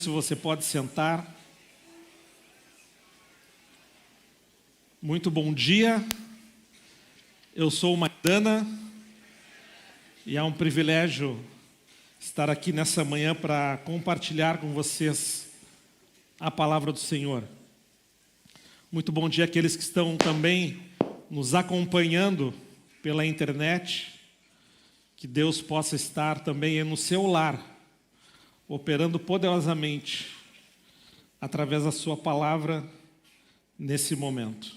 Se você pode sentar. Muito bom dia. Eu sou o Maidana e é um privilégio estar aqui nessa manhã para compartilhar com vocês a palavra do Senhor. Muito bom dia àqueles que estão também nos acompanhando pela internet. Que Deus possa estar também no seu lar, operando poderosamente através da sua palavra nesse momento.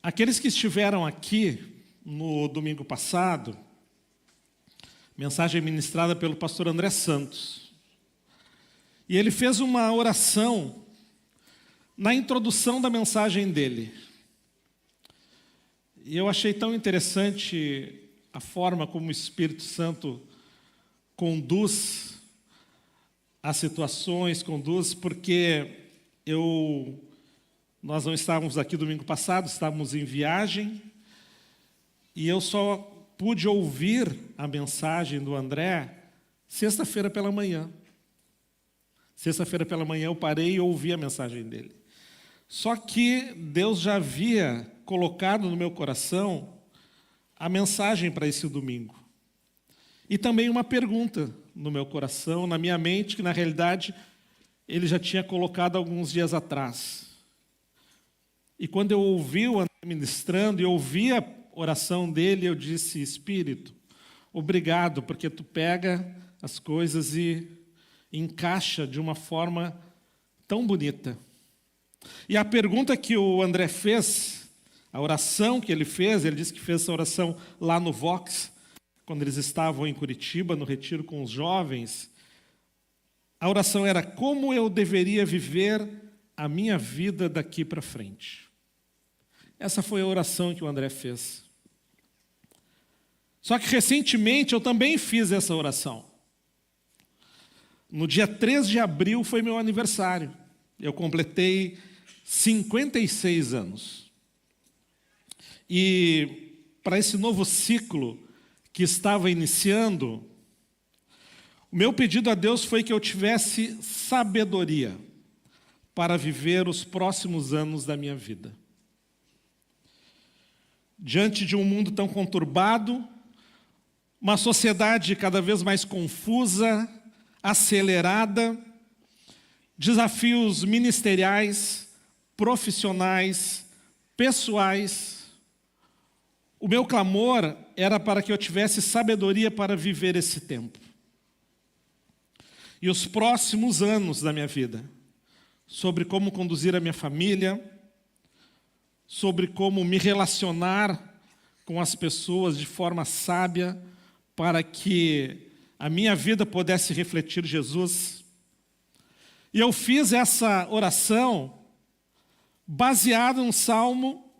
Aqueles que estiveram aqui no domingo passado, mensagem ministrada pelo pastor André Santos, e ele fez uma oração na introdução da mensagem dele. E eu achei tão interessante a forma como o Espírito Santo conduz as situações, porque nós não estávamos aqui domingo passado, estávamos em viagem, e eu só pude ouvir a mensagem do André sexta-feira pela manhã. Sexta-feira pela manhã eu parei e ouvi a mensagem dele. Só que Deus já havia colocado no meu coração a mensagem para esse domingo. E também uma pergunta no meu coração, na minha mente, que na realidade ele já tinha colocado alguns dias atrás. E quando eu ouvi o André ministrando e ouvi a oração dele, eu disse: Espírito, obrigado, porque tu pega as coisas e encaixa de uma forma tão bonita. E a pergunta que o André fez, a oração que ele fez, ele disse que fez essa oração lá no Vox, quando eles estavam em Curitiba, no retiro com os jovens. A oração era: como eu deveria viver a minha vida daqui para frente? Essa foi a oração que o André fez. Só que recentemente eu também fiz essa oração. No dia 3 de abril foi meu aniversário. Eu completei 56 anos. E para esse novo ciclo que estava iniciando, o meu pedido a Deus foi que eu tivesse sabedoria para viver os próximos anos da minha vida. Diante de um mundo tão conturbado, uma sociedade cada vez mais confusa, acelerada, desafios ministeriais, profissionais, pessoais, o meu clamor era para que eu tivesse sabedoria para viver esse tempo. E os próximos anos da minha vida, sobre como conduzir a minha família, sobre como me relacionar com as pessoas de forma sábia, para que a minha vida pudesse refletir Jesus. E eu fiz essa oração baseada no Salmo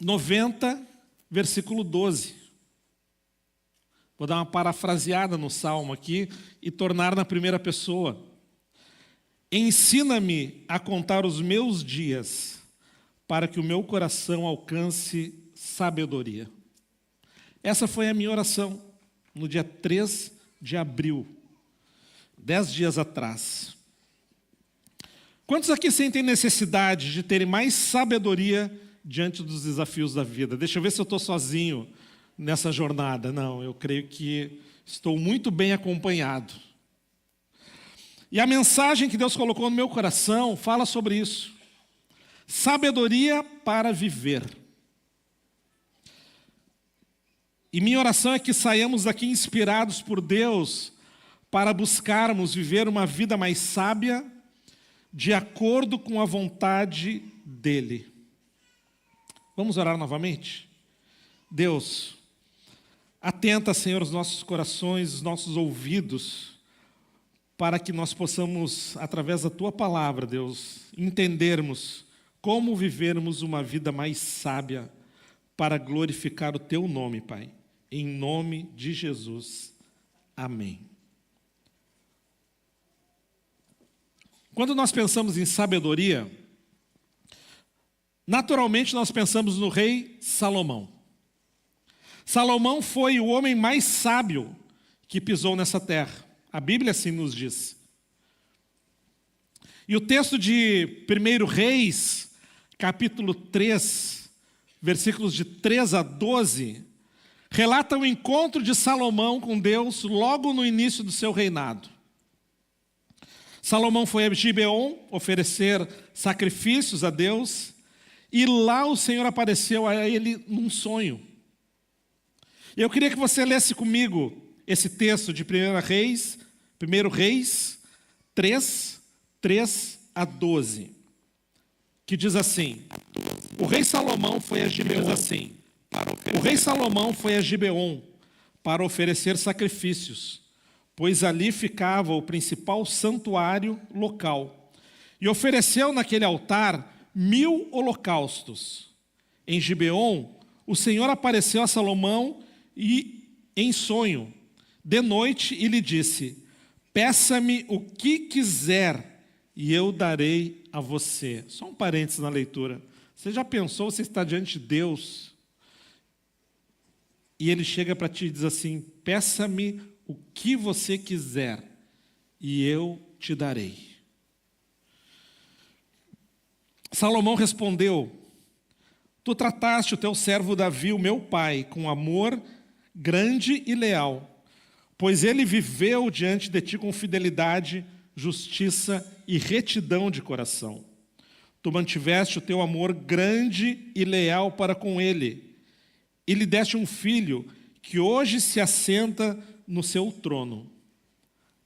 90, versículo 12. Vou dar uma parafraseada no Salmo aqui e tornar na primeira pessoa. Ensina-me a contar os meus dias, para que o meu coração alcance sabedoria. Essa foi a minha oração no dia 3 de abril, 10 dias atrás. Quantos aqui sentem necessidade de terem mais sabedoria diante dos desafios da vida? Deixa eu ver se eu estou sozinho nessa jornada. Não, eu creio que estou muito bem acompanhado. E a mensagem que Deus colocou no meu coração fala sobre isso. Sabedoria para viver. E minha oração é que saiamos daqui inspirados por Deus para buscarmos viver uma vida mais sábia, de acordo com a vontade dEle. Vamos orar novamente? Deus, atenta, Senhor, os nossos corações, os nossos ouvidos, para que nós possamos, através da Tua palavra, Deus, entendermos como vivermos uma vida mais sábia para glorificar o Teu nome, Pai. Em nome de Jesus. Amém. Quando nós pensamos em sabedoria, naturalmente nós pensamos no rei Salomão. Salomão foi o homem mais sábio que pisou nessa terra. A Bíblia assim nos diz. E o texto de 1 Reis, capítulo 3, versículos de 3 a 12, relata o encontro de Salomão com Deus logo no início do seu reinado. Salomão foi a Gibeon oferecer sacrifícios a Deus, e lá o Senhor apareceu a ele num sonho. Eu queria que você lesse comigo esse texto de 1 Reis 3, 3 a 12, que diz assim: o rei Salomão foi a Gibeon para oferecer sacrifícios, pois ali ficava o principal santuário local, e ofereceu naquele altar 1000 holocaustos. Em Gibeon, o Senhor apareceu a Salomão em sonho, de noite, e lhe disse: peça-me o que quiser, e eu darei a você. Só um parênteses na leitura. Você já pensou, você está diante de Deus, e Ele chega para ti e diz assim: peça-me o que você quiser, e eu te darei. Salomão respondeu: tu trataste o teu servo Davi, o meu pai, com amor grande e leal, pois ele viveu diante de ti com fidelidade, justiça e retidão de coração. Tu mantiveste o teu amor grande e leal para com ele, e lhe deste um filho que hoje se assenta no seu trono.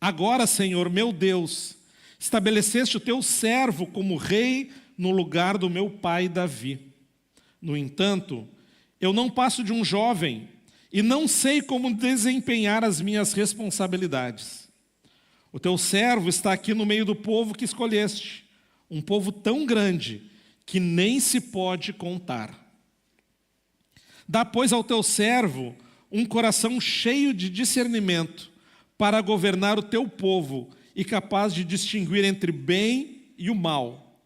Agora, Senhor, meu Deus, estabeleceste o teu servo como rei no lugar do meu pai Davi. No entanto, eu não passo de um jovem e não sei como desempenhar as minhas responsabilidades. O teu servo está aqui no meio do povo que escolheste, um povo tão grande que nem se pode contar. Dá, pois, ao teu servo um coração cheio de discernimento para governar o teu povo e capaz de distinguir entre o bem e o mal.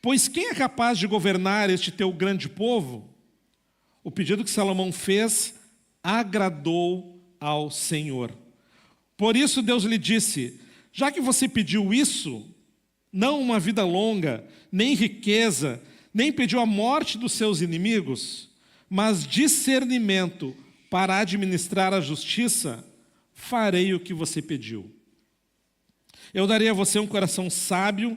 Pois quem é capaz de governar este teu grande povo? O pedido que Salomão fez agradou ao Senhor. Por isso Deus lhe disse: já que você pediu isso, não uma vida longa, nem riqueza, nem pediu a morte dos seus inimigos, mas discernimento para administrar a justiça, farei o que você pediu. Eu darei a você um coração sábio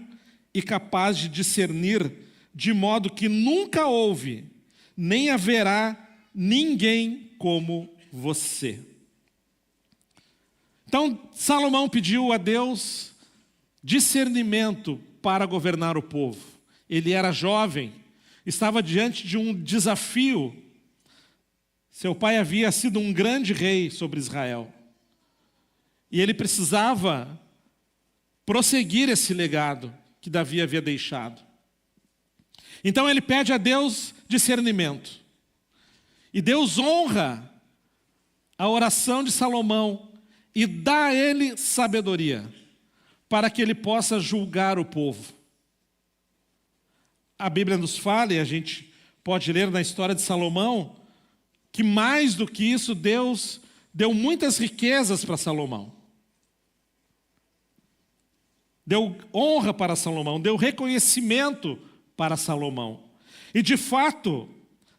e capaz de discernir, de modo que nunca houve, nem haverá ninguém como você. Então, Salomão pediu a Deus discernimento para governar o povo. Ele era jovem, estava diante de um desafio. Seu pai havia sido um grande rei sobre Israel. E ele precisava prosseguir esse legado que Davi havia deixado. Então ele pede a Deus discernimento. E Deus honra a oração de Salomão e dá a ele sabedoria para que ele possa julgar o povo. A Bíblia nos fala, e a gente pode ler na história de Salomão, que mais do que isso, Deus deu muitas riquezas para Salomão. Deu honra para Salomão, deu reconhecimento para Salomão. E de fato,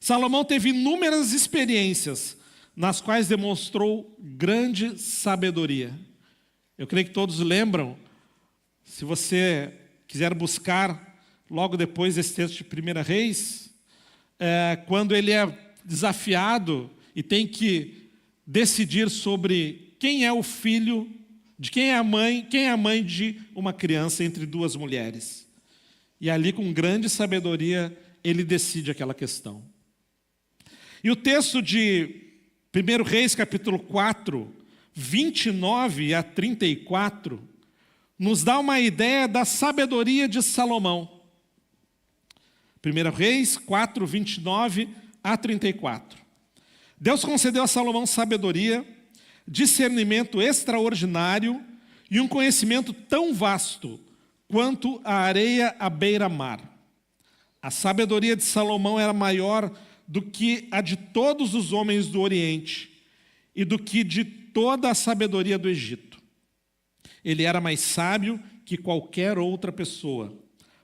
Salomão teve inúmeras experiências nas quais demonstrou grande sabedoria. Eu creio que todos lembram, se você quiser buscar logo depois desse texto de 1 Reis, quando ele é desafiado e tem que decidir sobre quem é o filho, de quem é a mãe de uma criança entre duas mulheres. E ali, com grande sabedoria, ele decide aquela questão. E o texto de 1 Reis, capítulo 4, 29 a 34, nos dá uma ideia da sabedoria de Salomão. 1 Reis 4, 29 a 34. Deus concedeu a Salomão sabedoria, discernimento extraordinário e um conhecimento tão vasto quanto a areia à beira-mar. A sabedoria de Salomão era maior do que a de todos os homens do Oriente e do que de toda a sabedoria do Egito. Ele era mais sábio que qualquer outra pessoa,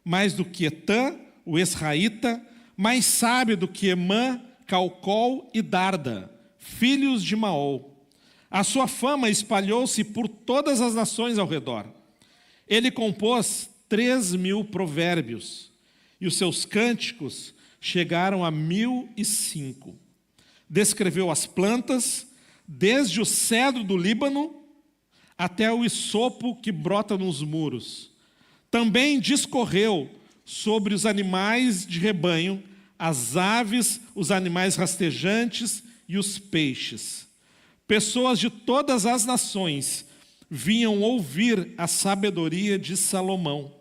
mais do que Etã, o Esraíta, mais sábio do que Emã, Calcol e Darda, filhos de Maol. A sua fama espalhou-se por todas as nações ao redor. Ele compôs 3.000 provérbios, e os seus cânticos chegaram a 1.005. Descreveu as plantas, desde o cedro do Líbano até o isopo que brota nos muros. Também discorreu sobre os animais de rebanho, as aves, os animais rastejantes e os peixes. Pessoas de todas as nações vinham ouvir a sabedoria de Salomão,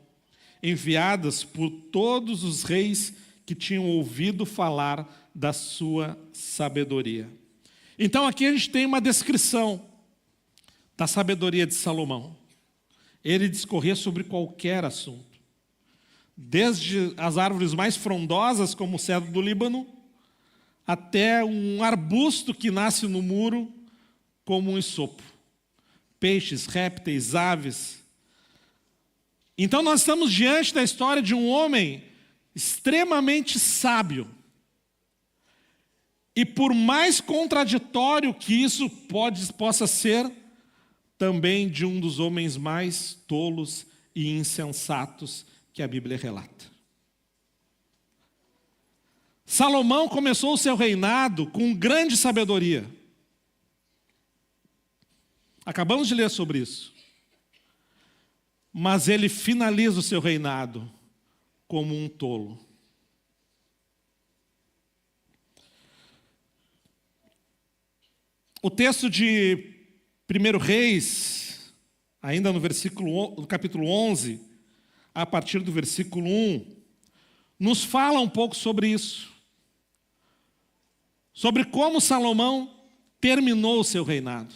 enviadas por todos os reis que tinham ouvido falar da sua sabedoria. Então aqui a gente tem uma descrição da sabedoria de Salomão. Ele discorria sobre qualquer assunto, desde as árvores mais frondosas, como o cedro do Líbano, até um arbusto que nasce no muro, como um isopo. Peixes, répteis, aves. Então nós estamos diante da história de um homem extremamente sábio. E por mais contraditório que isso possa ser, também de um dos homens mais tolos e insensatos que a Bíblia relata. Salomão começou o seu reinado com grande sabedoria. Acabamos de ler sobre isso. Mas ele finaliza o seu reinado como um tolo. O texto de 1 Reis, ainda no capítulo 11, a partir do versículo 1, nos fala um pouco sobre isso. Sobre como Salomão terminou o seu reinado.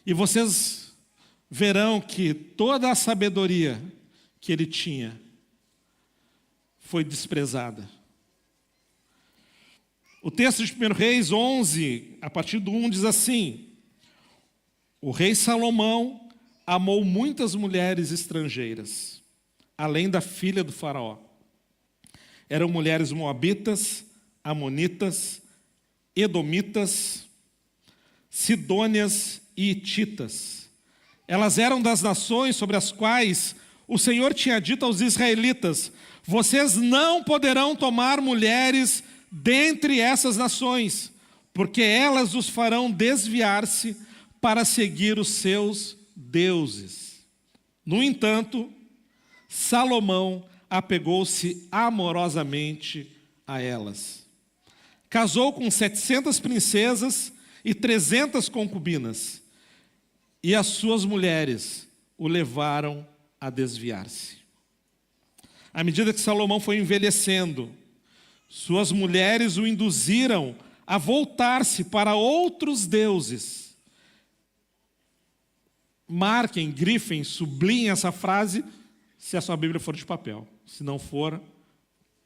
E vocês verão que toda a sabedoria que ele tinha foi desprezada. O texto de 1 Reis 11, a partir do 1, diz assim: o rei Salomão amou muitas mulheres estrangeiras, além da filha do faraó. Eram mulheres moabitas, amonitas, edomitas, sidônias e hititas. Elas eram das nações sobre as quais o Senhor tinha dito aos israelitas: vocês não poderão tomar mulheres dentre essas nações, porque elas os farão desviar-se para seguir os seus deuses. No entanto, Salomão apegou-se amorosamente a elas. Casou com 700 princesas e 300 concubinas, e as suas mulheres o levaram a desviar-se. À medida que Salomão foi envelhecendo, suas mulheres o induziram a voltar-se para outros deuses. Marquem, grifem, sublinhem essa frase, se a sua Bíblia for de papel. Se não for,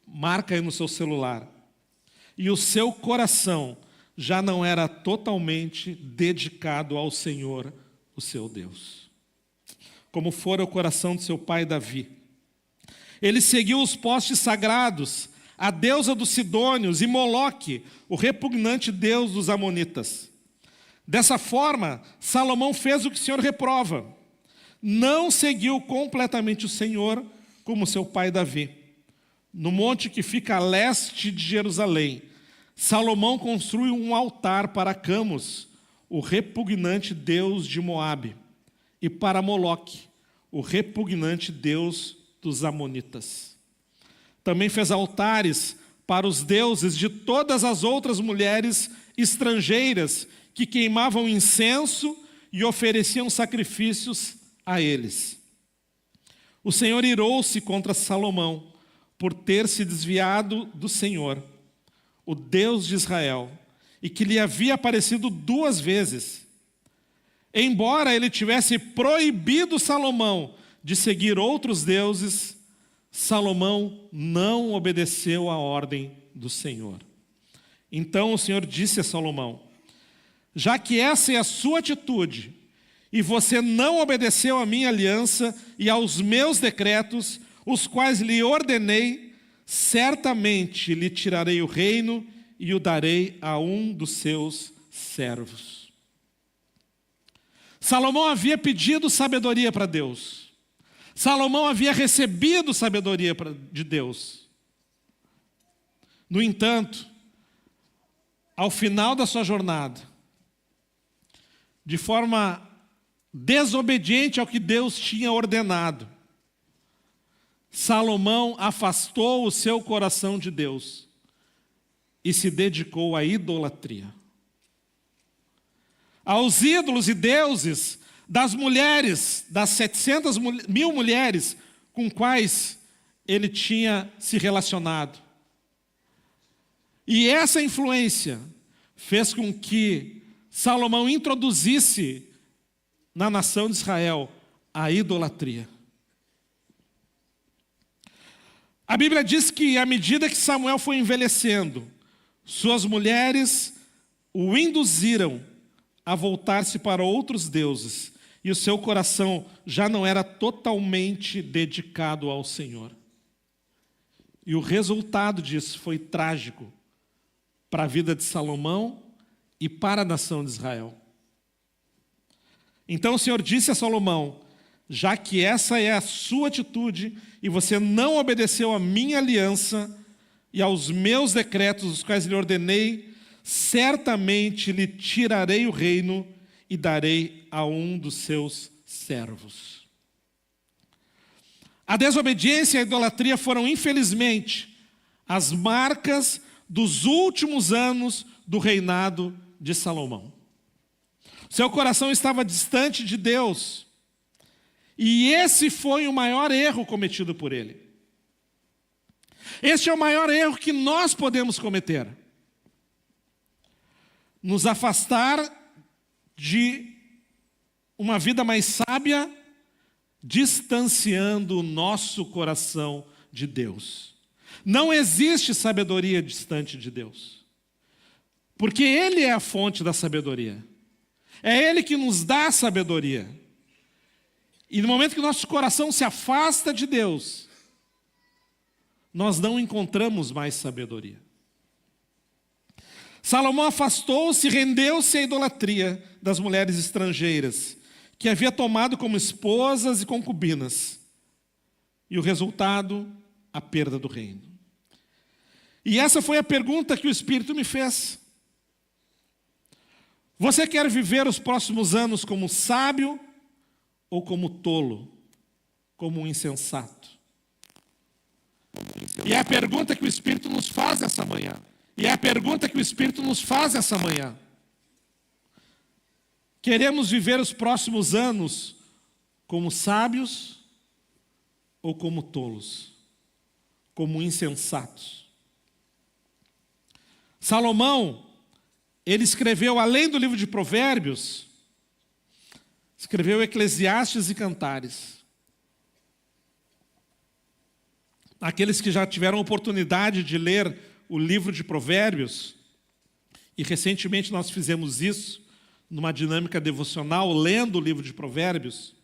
marca aí no seu celular. E o seu coração já não era totalmente dedicado ao Senhor, o seu Deus, como fora o coração de seu pai Davi. Ele seguiu os postes sagrados, a deusa dos sidônios e Moloque, o repugnante deus dos amonitas. Dessa forma, Salomão fez o que o Senhor reprova. Não seguiu completamente o Senhor como seu pai Davi. No monte que fica a leste de Jerusalém, Salomão construiu um altar para Camus, o repugnante deus de Moabe, e para Moloque, o repugnante deus dos amonitas. Também fez altares para os deuses de todas as outras mulheres estrangeiras que queimavam incenso e ofereciam sacrifícios a eles. O Senhor irou-se contra Salomão por ter se desviado do Senhor, o Deus de Israel, e que lhe havia aparecido 2 vezes. Embora ele tivesse proibido Salomão de seguir outros deuses, Salomão não obedeceu à ordem do Senhor. Então o Senhor disse a Salomão: já que essa é a sua atitude e você não obedeceu à minha aliança e aos meus decretos, os quais lhe ordenei, certamente lhe tirarei o reino e o darei a um dos seus servos. Salomão havia pedido sabedoria para Deus. Salomão havia recebido sabedoria de Deus. No entanto, ao final da sua jornada, de forma desobediente ao que Deus tinha ordenado, Salomão afastou o seu coração de Deus e se dedicou à idolatria, aos ídolos e deuses das mulheres, das 700.000 mulheres com quais ele tinha se relacionado. E essa influência fez com que Salomão introduzisse na nação de Israel a idolatria. A Bíblia diz que à medida que Samuel foi envelhecendo, suas mulheres o induziram a voltar-se para outros deuses, e o seu coração já não era totalmente dedicado ao Senhor. E o resultado disso foi trágico para a vida de Salomão e para a nação de Israel. Então o Senhor disse a Salomão: já que essa é a sua atitude, e você não obedeceu à minha aliança e aos meus decretos, os quais lhe ordenei, certamente lhe tirarei o reino e darei a um dos seus servos. A desobediência e a idolatria foram, infelizmente, as marcas dos últimos anos do reinado de Salomão. Seu coração estava distante de Deus, e esse foi o maior erro cometido por ele. Este é o maior erro que nós podemos cometer: nos afastar de uma vida mais sábia, distanciando o nosso coração de Deus. Não existe sabedoria distante de Deus, porque Ele é a fonte da sabedoria. É Ele que nos dá a sabedoria. E no momento que nosso coração se afasta de Deus, nós não encontramos mais sabedoria. Salomão afastou-se e rendeu-se à idolatria das mulheres estrangeiras, que havia tomado como esposas e concubinas. E o resultado, a perda do reino. E essa foi a pergunta que o Espírito me fez. Você quer viver os próximos anos como sábio ou como tolo, como um insensato? E é a pergunta que o Espírito nos faz essa manhã. Queremos viver os próximos anos como sábios ou como tolos, como insensatos? Salomão, ele escreveu, além do livro de Provérbios, escreveu Eclesiastes e Cantares. Aqueles que já tiveram oportunidade de ler o livro de Provérbios, e recentemente nós fizemos isso, numa dinâmica devocional, lendo o livro de Provérbios,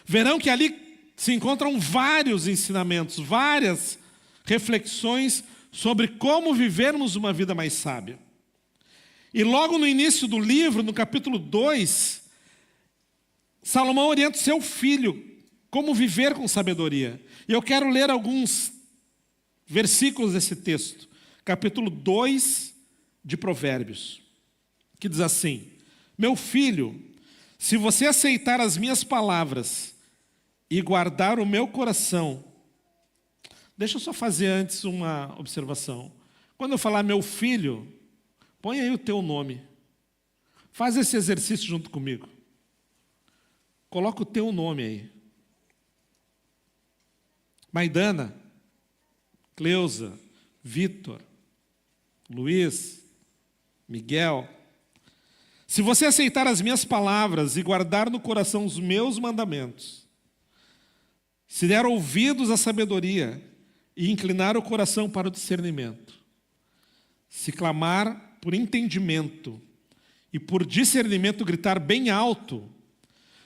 verão que ali se encontram vários ensinamentos, várias reflexões sobre como vivermos uma vida mais sábia. E logo no início do livro, no capítulo 2, Salomão orienta o seu filho como viver com sabedoria. E eu quero ler alguns versículos desse texto, capítulo 2 de Provérbios, que diz assim: meu filho, se você aceitar as minhas palavras e guardar o meu coração. Deixa eu só fazer antes uma observação. Quando eu falar meu filho, põe aí o teu nome. Faz esse exercício junto comigo. Coloca o teu nome aí. Maidana, Cleusa, Vitor, Luiz, Miguel. Se você aceitar as minhas palavras e guardar no coração os meus mandamentos, se der ouvidos à sabedoria e inclinar o coração para o discernimento, se clamar por entendimento e por discernimento gritar bem alto,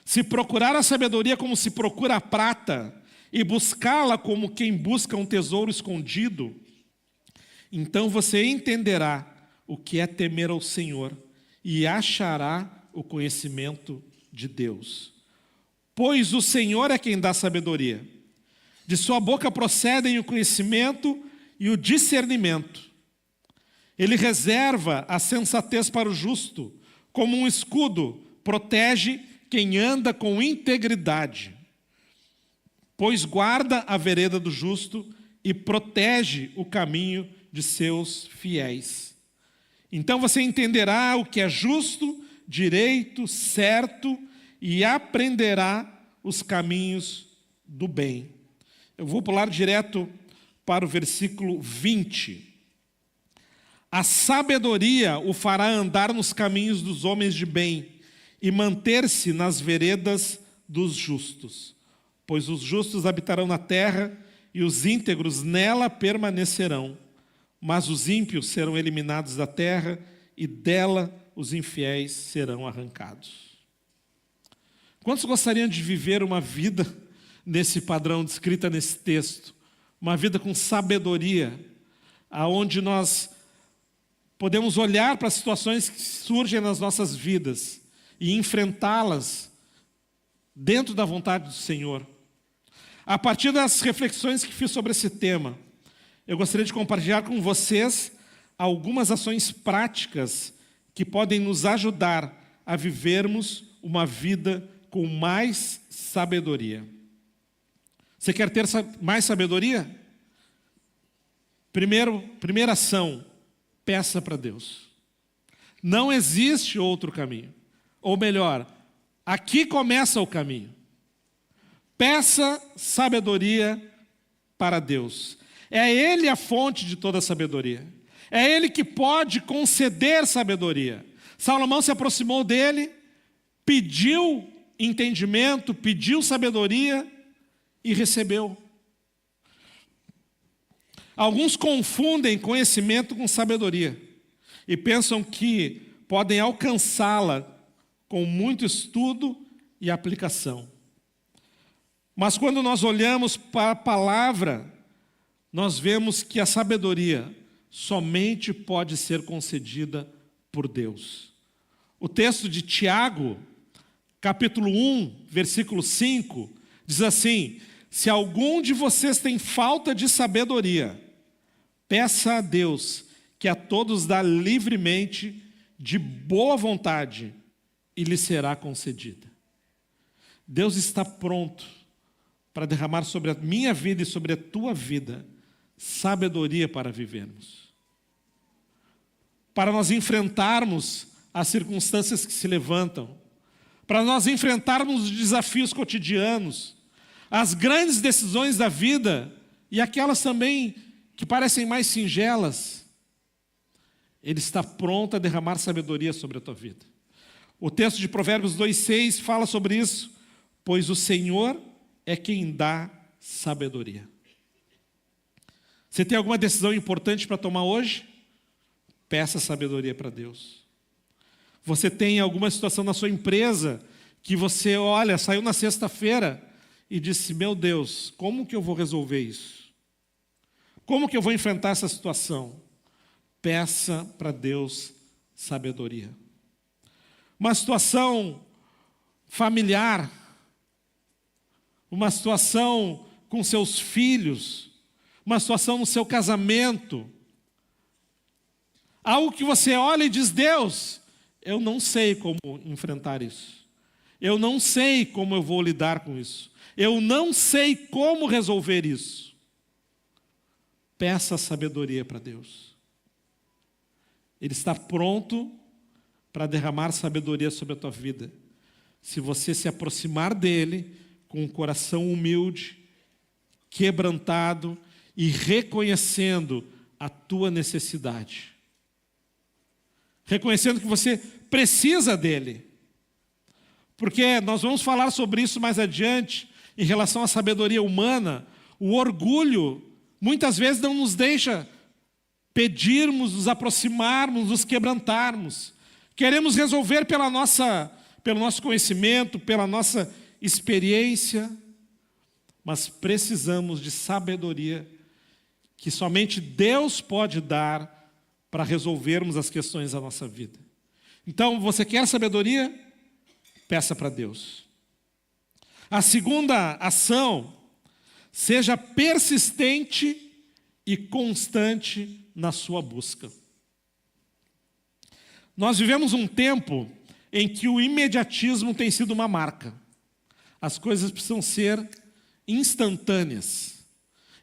se procurar a sabedoria como se procura a prata, e buscá-la como quem busca um tesouro escondido, então você entenderá o que é temer ao Senhor e achará o conhecimento de Deus. Pois o Senhor é quem dá sabedoria. De sua boca procedem o conhecimento e o discernimento. Ele reserva a sensatez para o justo, como um escudo, protege quem anda com integridade. Pois guarda a vereda do justo e protege o caminho de seus fiéis. Então você entenderá o que é justo, direito, certo, e aprenderá os caminhos do bem. Eu vou pular direto para o versículo 20. A sabedoria o fará andar nos caminhos dos homens de bem e manter-se nas veredas dos justos. Pois os justos habitarão na terra e os íntegros nela permanecerão. Mas os ímpios serão eliminados da terra e dela os infiéis serão arrancados. Quantos gostariam de viver uma vida nesse padrão descrita nesse texto? Uma vida com sabedoria, aonde nós podemos olhar para as situações que surgem nas nossas vidas e enfrentá-las dentro da vontade do Senhor. A partir das reflexões que fiz sobre esse tema, eu gostaria de compartilhar com vocês algumas ações práticas que podem nos ajudar a vivermos uma vida com mais sabedoria. Você quer ter mais sabedoria? Primeira ação, peça para Deus. Não existe outro caminho. Ou melhor, aqui começa o caminho. Peça sabedoria para Deus. É Ele a fonte de toda sabedoria. É Ele que pode conceder sabedoria. Salomão se aproximou dele, pediu entendimento, pediu sabedoria e recebeu. Alguns confundem conhecimento com sabedoria e pensam que podem alcançá-la com muito estudo e aplicação. Mas quando nós olhamos para a palavra, nós vemos que a sabedoria somente pode ser concedida por Deus. O texto de Tiago, capítulo 1, versículo 5, diz assim: se algum de vocês tem falta de sabedoria, peça a Deus, que a todos dá livremente, de boa vontade, e lhe será concedida. Deus está pronto para derramar sobre a minha vida e sobre a tua vida sabedoria para vivermos. Para nós enfrentarmos as circunstâncias que se levantam, para nós enfrentarmos os desafios cotidianos, as grandes decisões da vida e aquelas também que parecem mais singelas. Ele está pronto a derramar sabedoria sobre a tua vida. O texto de Provérbios 2,6 fala sobre isso. Pois o Senhor é quem dá sabedoria. Você tem alguma decisão importante para tomar hoje? Peça sabedoria para Deus. Você tem alguma situação na sua empresa que você, olha, saiu na sexta-feira e disse: meu Deus, como que eu vou resolver isso? Como que eu vou enfrentar essa situação? Peça para Deus sabedoria. Uma situação familiar, uma situação com seus filhos, uma situação no seu casamento, algo que você olha e diz: Deus, eu não sei como enfrentar isso. Eu não sei como eu vou lidar com isso. Eu não sei como resolver isso. Peça sabedoria para Deus. Ele está pronto para derramar sabedoria sobre a tua vida. Se você se aproximar dele com um coração humilde, quebrantado e reconhecendo a tua necessidade. Reconhecendo que você precisa dele. Porque nós vamos falar sobre isso mais adiante, em relação à sabedoria humana. O orgulho muitas vezes não nos deixa pedirmos, nos aproximarmos, nos quebrantarmos. Queremos resolver pelo nosso conhecimento, pela nossa experiência, mas precisamos de sabedoria que somente Deus pode dar para resolvermos as questões da nossa vida. Então, você quer sabedoria? Peça para Deus. A segunda ação, seja persistente e constante na sua busca. Nós vivemos um tempo em que o imediatismo tem sido uma marca. As coisas precisam ser instantâneas.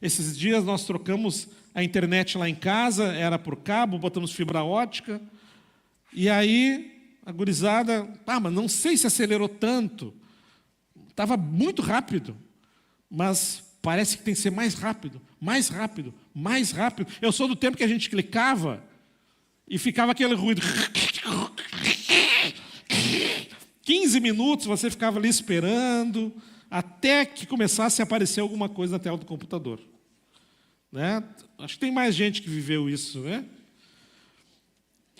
Esses dias nós trocamos a internet lá em casa, era por cabo, botamos fibra ótica, e aí a gurizada, mas não sei se acelerou tanto, estava muito rápido, mas parece que tem que ser mais rápido, mais rápido, mais rápido. Eu sou do tempo que a gente clicava e ficava aquele ruído. 15 minutos você ficava ali esperando até que começasse a aparecer alguma coisa na tela do computador. Né? Acho que tem mais gente que viveu isso, né?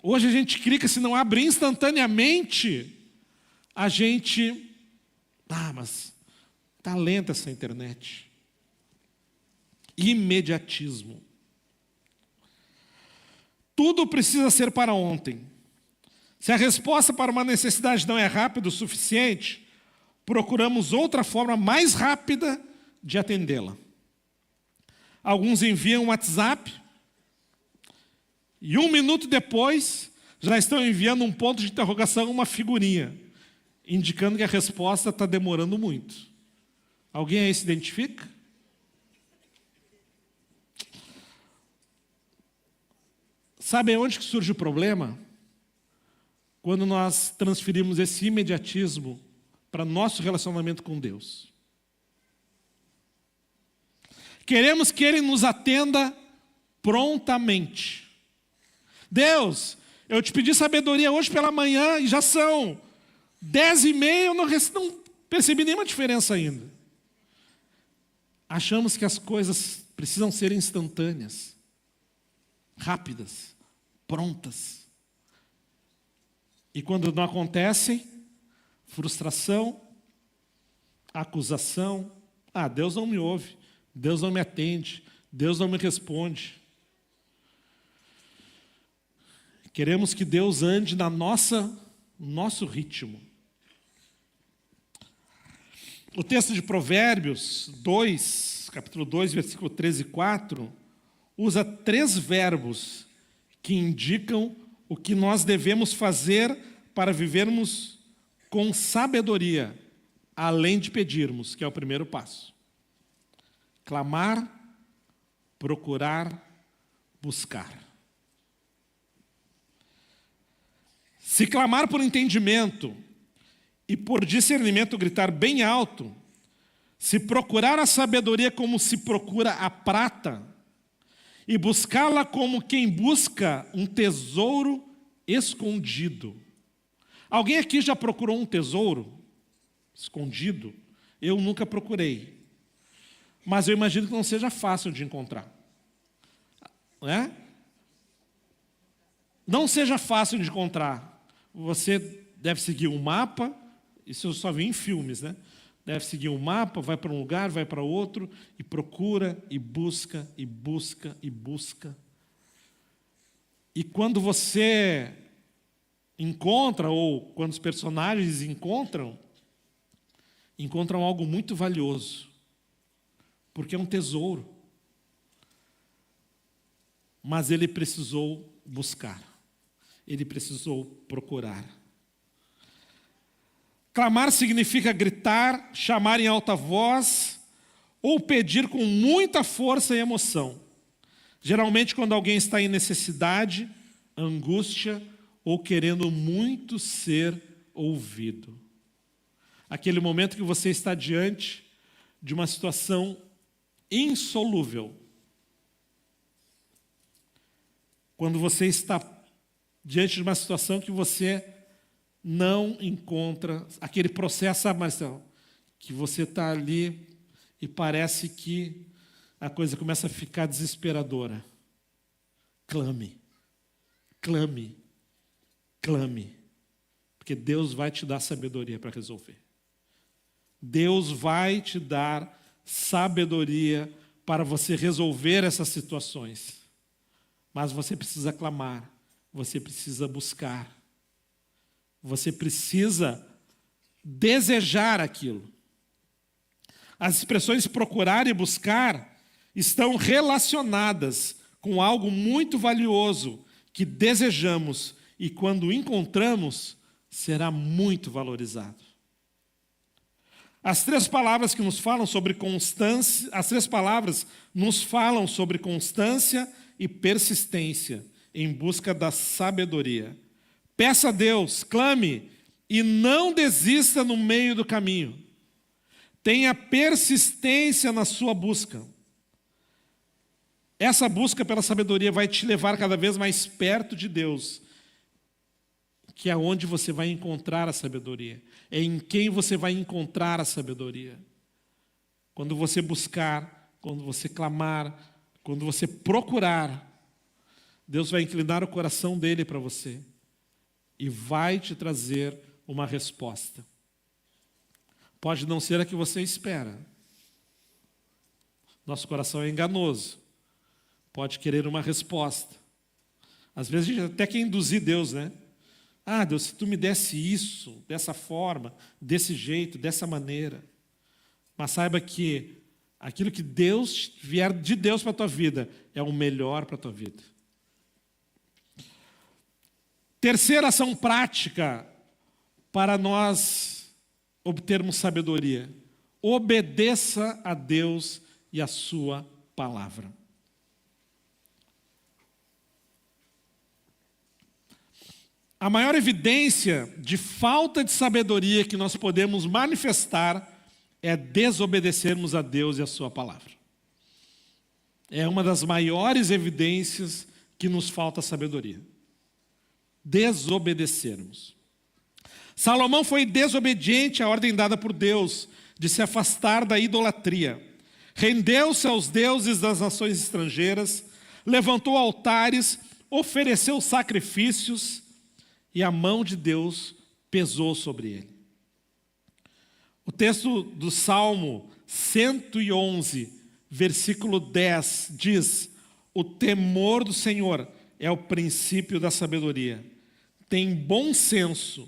Hoje a gente clica, se não abre instantaneamente, a gente... mas está lenta essa internet. Imediatismo. Tudo precisa ser para ontem. Se a resposta para uma necessidade não é rápida o suficiente, procuramos outra forma mais rápida de atendê-la. Alguns enviam um WhatsApp e 1 minuto depois já estão enviando um ponto de interrogação, uma figurinha, indicando que a resposta está demorando muito. Alguém aí se identifica? Sabe onde que surge o problema? Quando nós transferimos esse imediatismo para nosso relacionamento com Deus. Queremos que Ele nos atenda prontamente. Deus, eu te pedi sabedoria hoje pela manhã e já são 10h30, eu não percebi nenhuma diferença ainda. Achamos que as coisas precisam ser instantâneas, rápidas, prontas. E quando não acontecem, frustração, acusação. Deus não me ouve, Deus não me atende, Deus não me responde. Queremos que Deus ande no nosso ritmo. O texto de Provérbios 2, capítulo 2, versículo 13 e 4, usa 3 verbos que indicam o que nós devemos fazer para vivermos com sabedoria, além de pedirmos, que é o primeiro passo. Clamar, procurar, buscar. Se clamar por entendimento e por discernimento gritar bem alto, se procurar a sabedoria como se procura a prata, e buscá-la como quem busca um tesouro escondido. Alguém aqui já procurou um tesouro escondido? Eu nunca procurei. Mas eu imagino que não seja fácil de encontrar. Né? Não seja fácil de encontrar. Você deve seguir um mapa, isso eu só vi em filmes, né? Deve seguir um mapa, vai para um lugar, vai para outro, e procura, e busca, e busca, e busca. E quando você encontra, ou quando os personagens encontram algo muito valioso, porque é um tesouro. Mas ele precisou buscar, ele precisou procurar. Clamar significa gritar, chamar em alta voz ou pedir com muita força e emoção. Geralmente quando alguém está em necessidade, angústia ou querendo muito ser ouvido. Aquele momento que você está diante de uma situação insolúvel. Quando você está diante de uma situação que você não encontra aquele processo, sabe, Marcelo? Que você está ali e parece que a coisa começa a ficar desesperadora. Clame, clame, clame, Porque Deus vai te dar sabedoria para resolver. Deus vai te dar sabedoria para você resolver essas situações. Mas você precisa clamar, você precisa buscar, você precisa desejar aquilo. As expressões procurar e buscar estão relacionadas com algo muito valioso que desejamos e quando encontramos, será muito valorizado. As três palavras que nos falam sobre constância, as três palavras nos falam sobre constância e persistência em busca da sabedoria. Peça a Deus, clame e não desista no meio do caminho. Tenha persistência na sua busca. Essa busca pela sabedoria vai te levar cada vez mais perto de Deus, que é onde você vai encontrar a sabedoria. É em quem você vai encontrar a sabedoria. Quando você buscar, quando você clamar, quando você procurar, Deus vai inclinar o coração dele para você e vai te trazer uma resposta. Pode não ser a que você espera. Nosso coração é enganoso. Pode querer uma resposta. Às vezes a gente até quer induzir Deus, né? Ah, Deus, se tu me desse isso, dessa forma, desse jeito, dessa maneira. Mas saiba que aquilo que Deus vier de Deus para a tua vida é o melhor para a tua vida. Terceira ação prática para nós obtermos sabedoria. Obedeça a Deus e a sua palavra. A maior evidência de falta de sabedoria que nós podemos manifestar é desobedecermos a Deus e a sua palavra. É uma das maiores evidências que nos falta sabedoria. Desobedecermos. Salomão foi desobediente à ordem dada por Deus de se afastar da idolatria. Rendeu-se aos deuses das nações estrangeiras, levantou altares, ofereceu sacrifícios, e a mão de Deus pesou sobre ele. O texto do Salmo 111, versículo 10, diz: o temor do Senhor é o princípio da sabedoria. Tem bom senso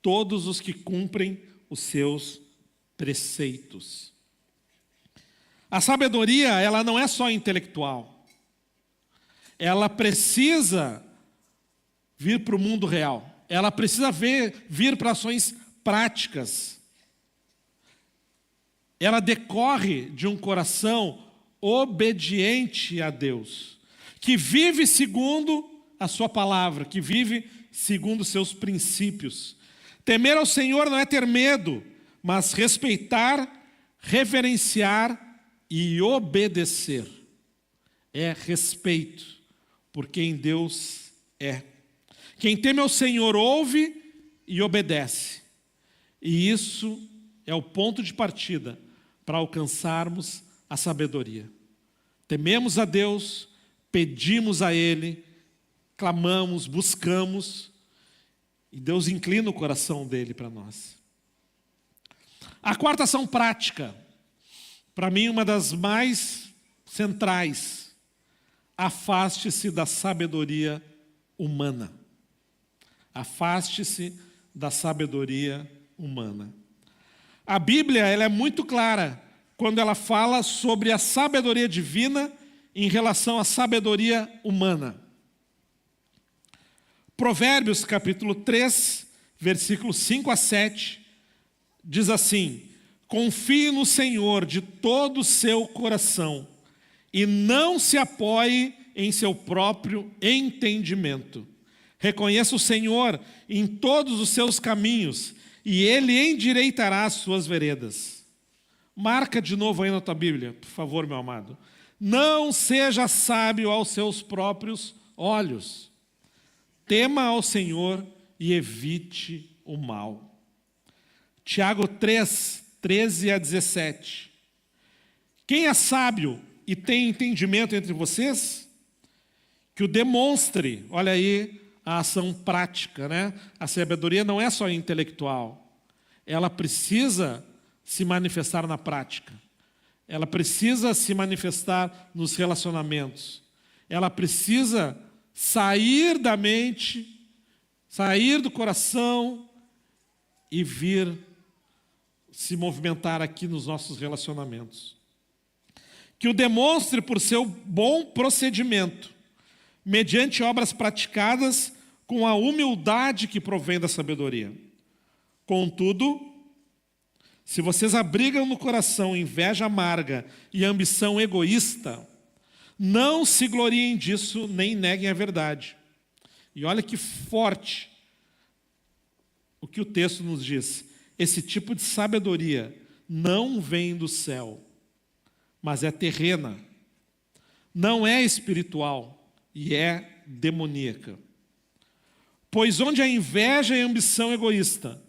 todos os que cumprem os seus preceitos. A sabedoria, ela não é só intelectual. Ela precisa vir para o mundo real. Ela precisa vir para ações práticas. Ela decorre de um coração obediente a Deus, que vive segundo a sua palavra, que vive segundo os seus princípios. Temer ao Senhor não é ter medo, mas respeitar, reverenciar e obedecer. É respeito por quem Deus é. Quem teme ao Senhor ouve e obedece. E isso é o ponto de partida para alcançarmos a sabedoria. Tememos a Deus, pedimos a Ele, clamamos, buscamos, e Deus inclina o coração dele para nós. A quarta ação prática, para mim uma das mais centrais: afaste-se da sabedoria humana. Afaste-se da sabedoria humana. A Bíblia, ela é muito clara quando ela fala sobre a sabedoria divina em relação à sabedoria humana. Provérbios, capítulo 3, versículos 5 a 7, diz assim: confie no Senhor de todo o seu coração e não se apoie em seu próprio entendimento. Reconheça o Senhor em todos os seus caminhos e Ele endireitará as suas veredas. Marca de novo aí na tua Bíblia, por favor, meu amado. Não seja sábio aos seus próprios olhos. Tema ao Senhor e evite o mal. Tiago 3, 13 a 17. Quem é sábio e tem entendimento entre vocês? Que o demonstre. Olha aí a ação prática, né? A sabedoria não é só intelectual. Ela precisa se manifestar na prática. Ela precisa se manifestar nos relacionamentos. Ela precisa sair da mente, sair do coração e vir se movimentar aqui nos nossos relacionamentos. Que o demonstre por seu bom procedimento, mediante obras praticadas com a humildade que provém da sabedoria. Contudo, se vocês abrigam no coração inveja amarga e ambição egoísta, não se gloriem disso nem neguem a verdade. E olha que forte o que o texto nos diz. Esse tipo de sabedoria não vem do céu, mas é terrena, não é espiritual e é demoníaca. Pois onde há inveja e ambição egoísta,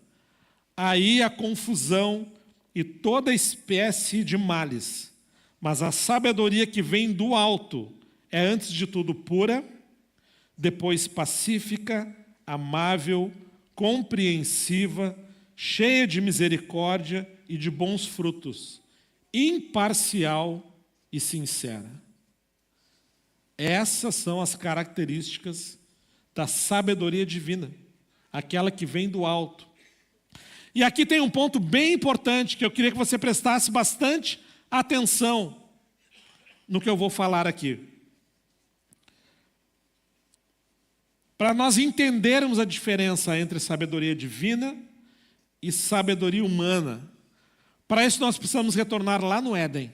aí há confusão e toda espécie de males. Mas a sabedoria que vem do alto é antes de tudo pura, depois pacífica, amável, compreensiva, cheia de misericórdia e de bons frutos, imparcial e sincera. Essas são as características da sabedoria divina, aquela que vem do alto. E aqui tem um ponto bem importante que eu queria que você prestasse bastante atenção no que eu vou falar aqui. Para nós entendermos a diferença entre sabedoria divina e sabedoria humana, para isso nós precisamos retornar lá no Éden.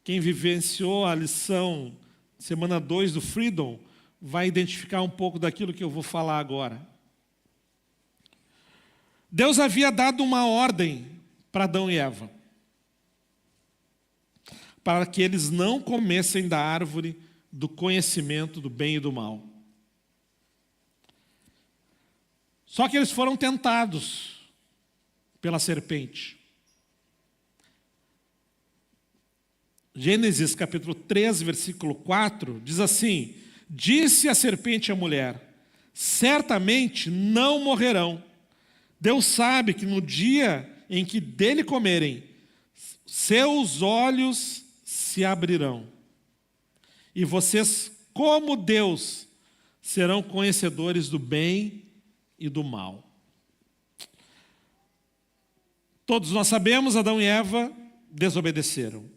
Quem vivenciou a lição semana 2 do Freedom vai identificar um pouco daquilo que eu vou falar agora. Deus havia dado uma ordem para Adão e Eva, para que eles não comessem da árvore do conhecimento do bem e do mal. Só que eles foram tentados pela serpente. Gênesis capítulo 3, versículo 4, diz assim: disse a serpente à mulher, certamente não morrerão. Deus sabe que no dia em que dele comerem, seus olhos se abrirão. E vocês, como Deus, serão conhecedores do bem e do mal. Todos nós sabemos, Adão e Eva desobedeceram.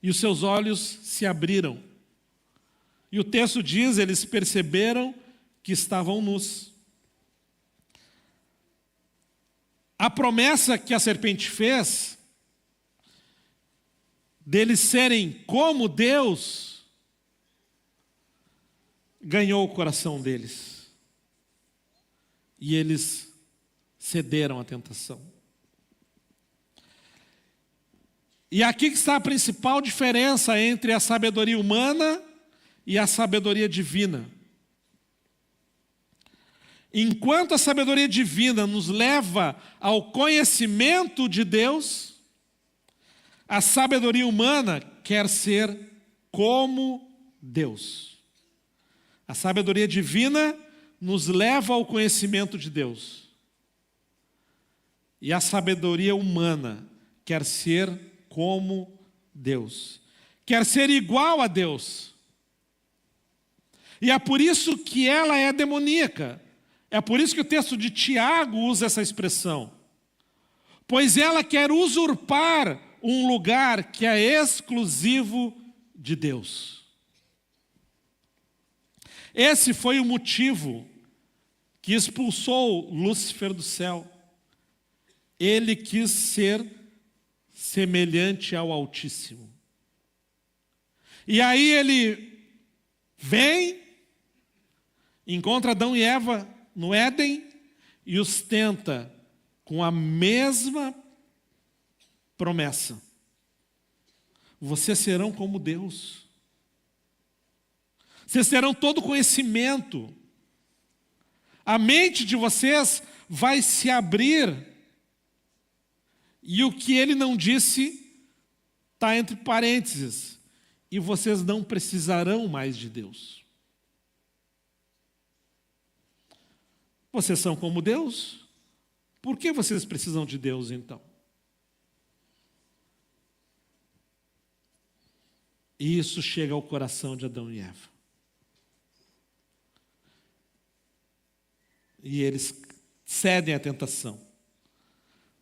E os seus olhos se abriram. E o texto diz, eles perceberam que estavam nus. A promessa que a serpente fez, deles serem como Deus, ganhou o coração deles. E eles cederam à tentação. E aqui que está a principal diferença entre a sabedoria humana e a sabedoria divina. Enquanto a sabedoria divina nos leva ao conhecimento de Deus, a sabedoria humana quer ser como Deus. A sabedoria divina nos leva ao conhecimento de Deus. E a sabedoria humana quer ser como Deus. Quer ser igual a Deus. E é por isso que ela é demoníaca. É por isso que o texto de Tiago usa essa expressão. Pois ela quer usurpar um lugar que é exclusivo de Deus. Esse foi o motivo que expulsou Lúcifer do céu. Ele quis ser semelhante ao Altíssimo. E aí ele vem, encontra Adão e Eva no Éden e os tenta com a mesma promessa. Vocês serão como Deus. Vocês terão todo conhecimento. A mente de vocês vai se abrir. E o que ele não disse está entre parênteses. E vocês não precisarão mais de Deus. Vocês são como Deus? Por que vocês precisam de Deus, então? E isso chega ao coração de Adão e Eva. E eles cedem à tentação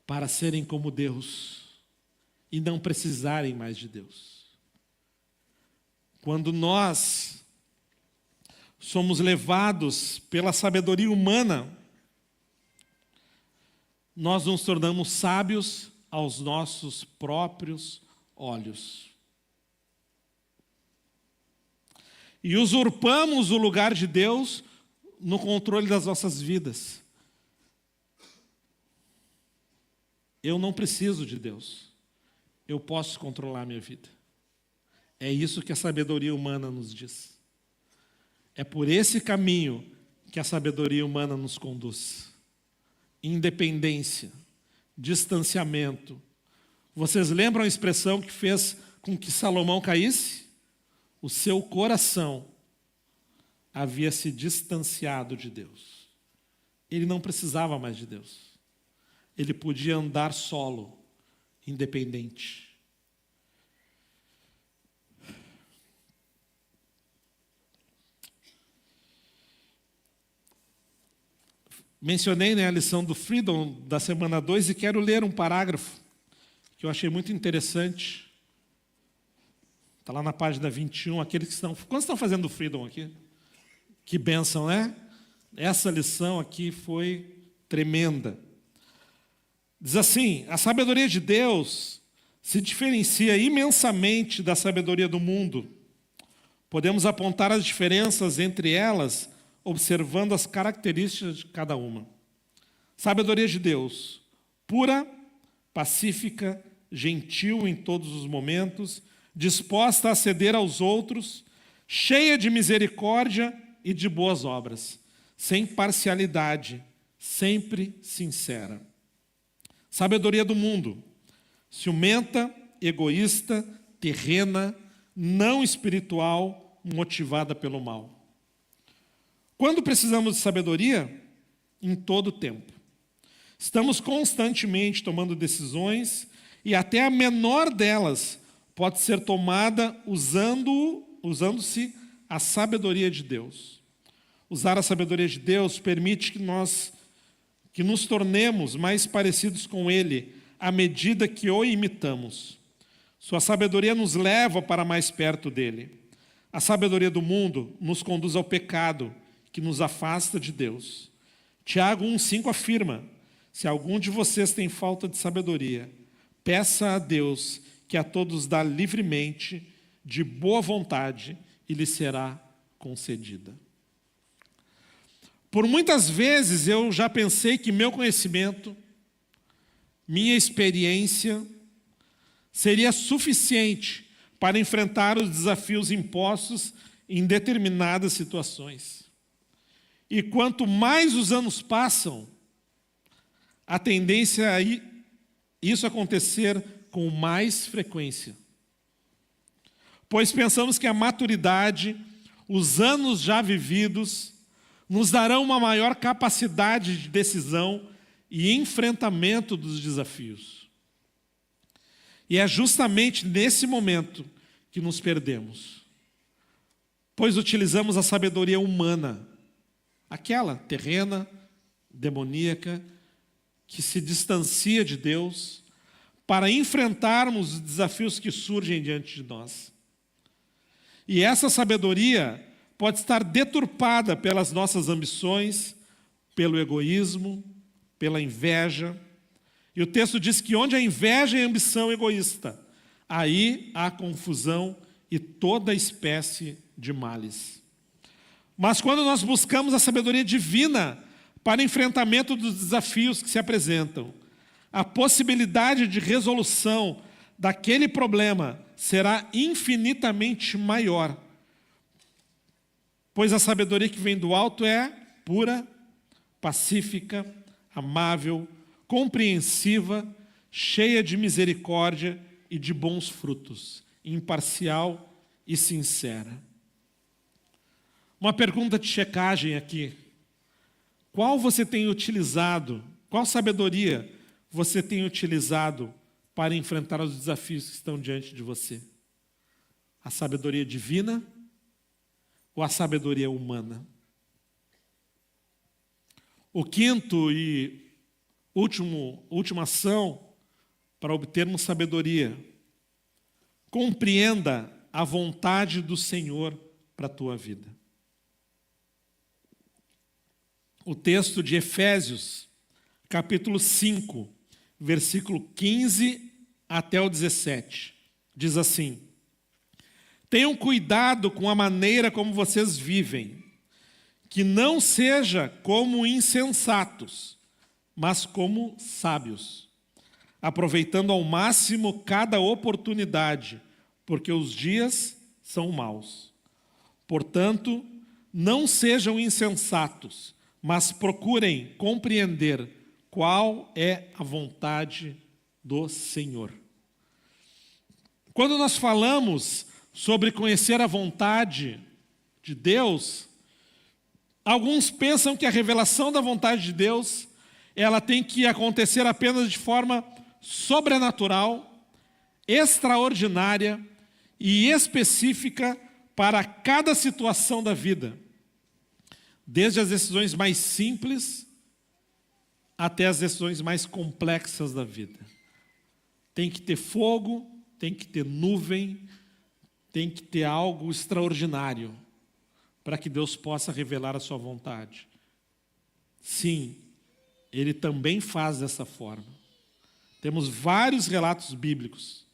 para serem como Deus e não precisarem mais de Deus. Quando nós somos levados pela sabedoria humana, nós nos tornamos sábios aos nossos próprios olhos. E usurpamos o lugar de Deus no controle das nossas vidas. Eu não preciso de Deus. Eu posso controlar a minha vida. É isso que a sabedoria humana nos diz. É por esse caminho que a sabedoria humana nos conduz. Independência, distanciamento. Vocês lembram a expressão que fez com que Salomão caísse? O seu coração havia se distanciado de Deus. Ele não precisava mais de Deus. Ele podia andar solo, independente. Mencionei, a lição do Freedom da semana 2 e quero ler um parágrafo que eu achei muito interessante. Está lá na página 21, aqueles que estão... Quantos estão fazendo o Freedom aqui? Que bênção, né? Essa lição aqui foi tremenda. Diz assim: a sabedoria de Deus se diferencia imensamente da sabedoria do mundo. Podemos apontar as diferenças entre elas observando as características de cada uma. Sabedoria de Deus, pura, pacífica, gentil em todos os momentos, disposta a ceder aos outros, cheia de misericórdia e de boas obras, sem parcialidade, sempre sincera. Sabedoria do mundo, ciumenta, egoísta, terrena, não espiritual, motivada pelo mal. Quando precisamos de sabedoria? Em todo o tempo. Estamos constantemente tomando decisões e até a menor delas pode ser tomada usando-se a sabedoria de Deus. Usar a sabedoria de Deus permite que nos tornemos mais parecidos com Ele à medida que o imitamos. Sua sabedoria nos leva para mais perto dele. A sabedoria do mundo nos conduz ao pecado, que nos afasta de Deus. Tiago 1,5 afirma: se algum de vocês tem falta de sabedoria, peça a Deus, que a todos dá livremente, de boa vontade, e lhe será concedida. Por muitas vezes eu já pensei que meu conhecimento, minha experiência, seria suficiente para enfrentar os desafios impostos em determinadas situações. E quanto mais os anos passam, a tendência é isso acontecer com mais frequência. Pois pensamos que a maturidade, os anos já vividos, nos darão uma maior capacidade de decisão e enfrentamento dos desafios. E é justamente nesse momento que nos perdemos, pois utilizamos a sabedoria humana, aquela terrena, demoníaca, que se distancia de Deus, para enfrentarmos os desafios que surgem diante de nós. E essa sabedoria pode estar deturpada pelas nossas ambições, pelo egoísmo, pela inveja. E o texto diz que onde há inveja e ambição egoísta, aí há confusão e toda espécie de males. Mas quando nós buscamos a sabedoria divina para enfrentamento dos desafios que se apresentam, a possibilidade de resolução daquele problema será infinitamente maior, pois a sabedoria que vem do alto é pura, pacífica, amável, compreensiva, cheia de misericórdia e de bons frutos, imparcial e sincera. Uma pergunta de checagem aqui. Qual você tem utilizado, qual sabedoria você tem utilizado para enfrentar os desafios que estão diante de você? A sabedoria divina ou a sabedoria humana? O quinto e última ação para obtermos sabedoria: compreenda a vontade do Senhor para a tua vida. O texto de Efésios, capítulo 5, versículo 15 até o 17, diz assim: tenham cuidado com a maneira como vocês vivem, que não seja como insensatos, mas como sábios, aproveitando ao máximo cada oportunidade, porque os dias são maus. Portanto, não sejam insensatos, mas procurem compreender qual é a vontade do Senhor. Quando nós falamos sobre conhecer a vontade de Deus, alguns pensam que a revelação da vontade de Deus, ela tem que acontecer apenas de forma sobrenatural, extraordinária e específica para cada situação da vida, desde as decisões mais simples até as decisões mais complexas da vida. Tem que ter fogo, tem que ter nuvem, tem que ter algo extraordinário para que Deus possa revelar a sua vontade. Sim, Ele também faz dessa forma. Temos vários relatos bíblicos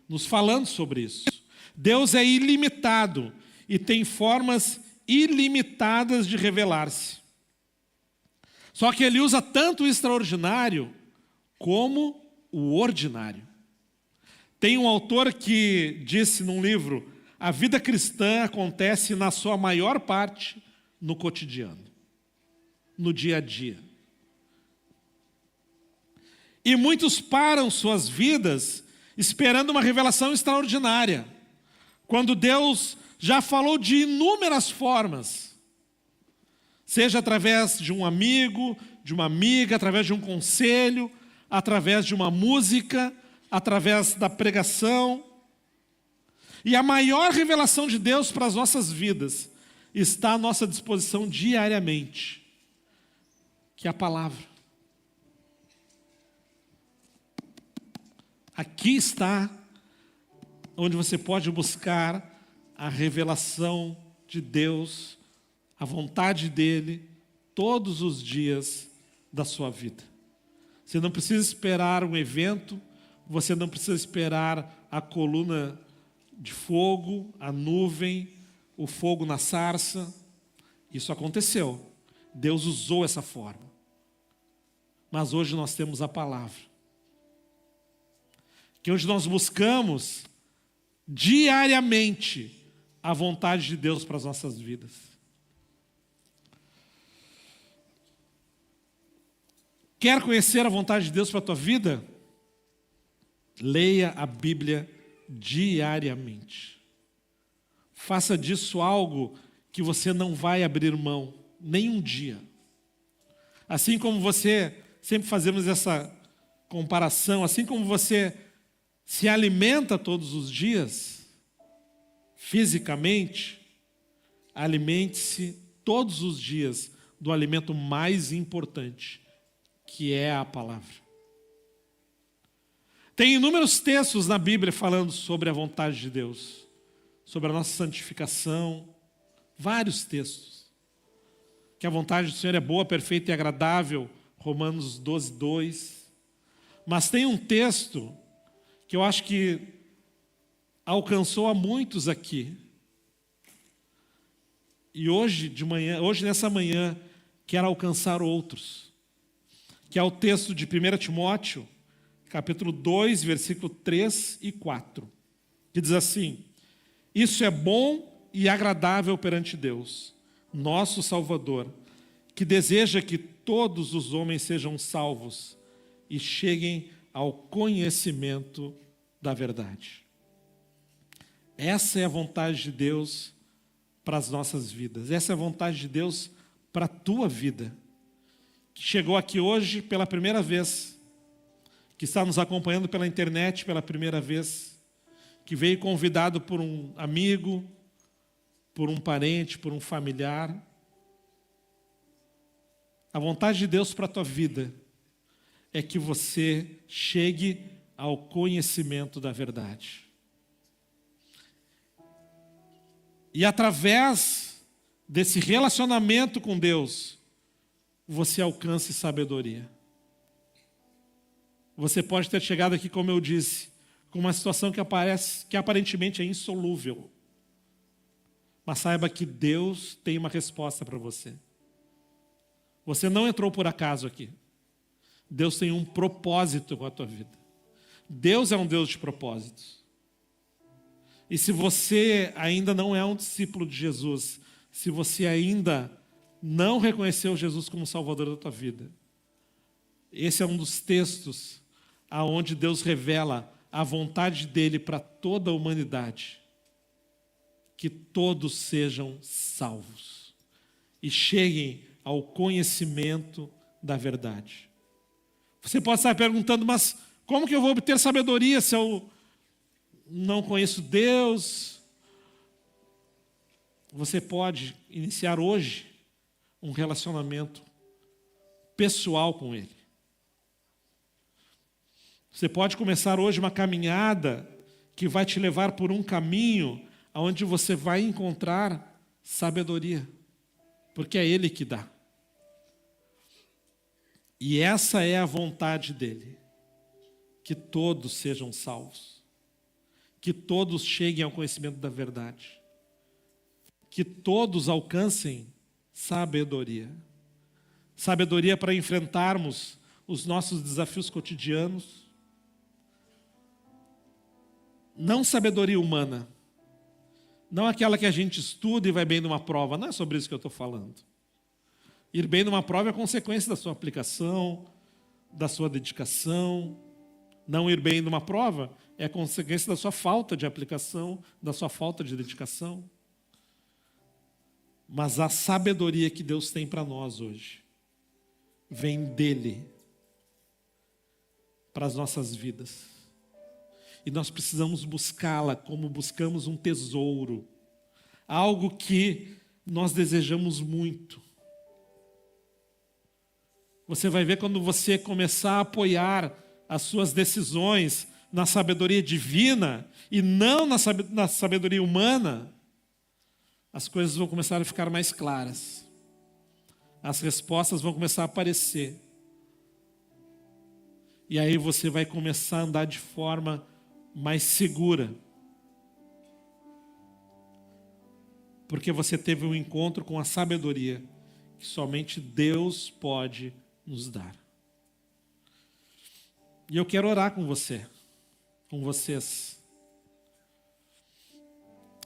nos falando sobre isso. Deus é ilimitado e tem formas ilimitadas de revelar-se. Só que Ele usa tanto o extraordinário como o ordinário. Tem um autor que disse num livro: a vida cristã acontece na sua maior parte no cotidiano, no dia a dia. E muitos param suas vidas esperando uma revelação extraordinária, quando Deus já falou de inúmeras formas, seja através de um amigo, de uma amiga, através de um conselho, através de uma música, através da pregação. E a maior revelação de Deus para as nossas vidas está à nossa disposição diariamente, que é a palavra. Aqui está onde você pode buscar a revelação de Deus, a vontade dEle, todos os dias da sua vida. Você não precisa esperar um evento, você não precisa esperar a coluna de fogo, a nuvem, o fogo na sarça. Isso aconteceu. Deus usou essa forma. Mas hoje nós temos a palavra, que hoje nós buscamos diariamente a vontade de Deus para as nossas vidas. Quer conhecer a vontade de Deus para a tua vida? Leia a Bíblia diariamente. Faça disso algo que você não vai abrir mão, nem um dia. Assim como sempre fazemos essa comparação, assim como você se alimenta todos os dias, fisicamente, alimente-se todos os dias do alimento mais importante, que é a palavra. Tem inúmeros textos na Bíblia falando sobre a vontade de Deus, sobre a nossa santificação, vários textos. Que a vontade do Senhor é boa, perfeita e agradável, Romanos 12, 2. Mas tem um texto que eu acho que alcançou a muitos aqui. E hoje nessa manhã, quero alcançar outros. Que é o texto de 1 Timóteo, capítulo 2, versículo 3 e 4. Que diz assim: isso é bom e agradável perante Deus, nosso Salvador, que deseja que todos os homens sejam salvos e cheguem ao conhecimento da verdade. Essa é a vontade de Deus para as nossas vidas. Essa é a vontade de Deus para a tua vida, que chegou aqui hoje pela primeira vez, que está nos acompanhando pela internet pela primeira vez, que veio convidado por um amigo, por um parente, por um familiar. A vontade de Deus para a tua vida é que você chegue ao conhecimento da verdade. E através desse relacionamento com Deus, você alcance sabedoria. Você pode ter chegado aqui, como eu disse, com uma situação que aparentemente é insolúvel. Mas saiba que Deus tem uma resposta para você. Você não entrou por acaso aqui. Deus tem um propósito com a tua vida. Deus é um Deus de propósitos. E se você ainda não é um discípulo de Jesus, se você ainda não reconheceu Jesus como Salvador da tua vida, esse é um dos textos aonde Deus revela a vontade dele para toda a humanidade. Que todos sejam salvos e cheguem ao conhecimento da verdade. Você pode estar perguntando, mas como que eu vou obter sabedoria se eu não conheço Deus? Você pode iniciar hoje um relacionamento pessoal com Ele. Você pode começar hoje uma caminhada que vai te levar por um caminho onde você vai encontrar sabedoria, porque é Ele que dá. E essa é a vontade dEle, que todos sejam salvos, que todos cheguem ao conhecimento da verdade, que todos alcancem sabedoria. Sabedoria para enfrentarmos os nossos desafios cotidianos. Não sabedoria humana, não aquela que a gente estuda e vai bem numa prova, não é sobre isso que eu estou falando. Ir bem numa prova é consequência da sua aplicação, da sua dedicação. Não ir bem numa prova é consequência da sua falta de aplicação, da sua falta de dedicação. Mas a sabedoria que Deus tem para nós hoje vem dEle para as nossas vidas. E nós precisamos buscá-la como buscamos um tesouro, algo que nós desejamos muito. Você vai ver quando você começar a apoiar as suas decisões na sabedoria divina e não na sabedoria humana, as coisas vão começar a ficar mais claras. As respostas vão começar a aparecer. E aí você vai começar a andar de forma mais segura. Porque você teve um encontro com a sabedoria que somente Deus pode nos dar. E eu quero orar com você, com vocês.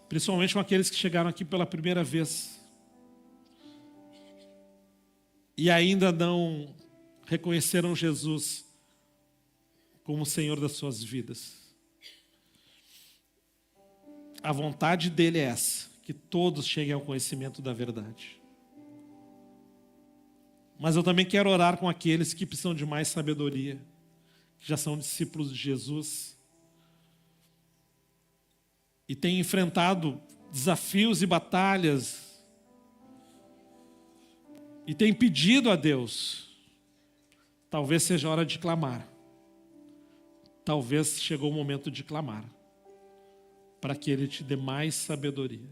Principalmente com aqueles que chegaram aqui pela primeira vez. E ainda não reconheceram Jesus como o Senhor das suas vidas. A vontade dele é essa, que todos cheguem ao conhecimento da verdade. Mas eu também quero orar com aqueles que precisam de mais sabedoria, que já são discípulos de Jesus e têm enfrentado desafios e batalhas e têm pedido a Deus. Talvez seja hora de clamar. Talvez chegou o momento de clamar, para que Ele te dê mais sabedoria.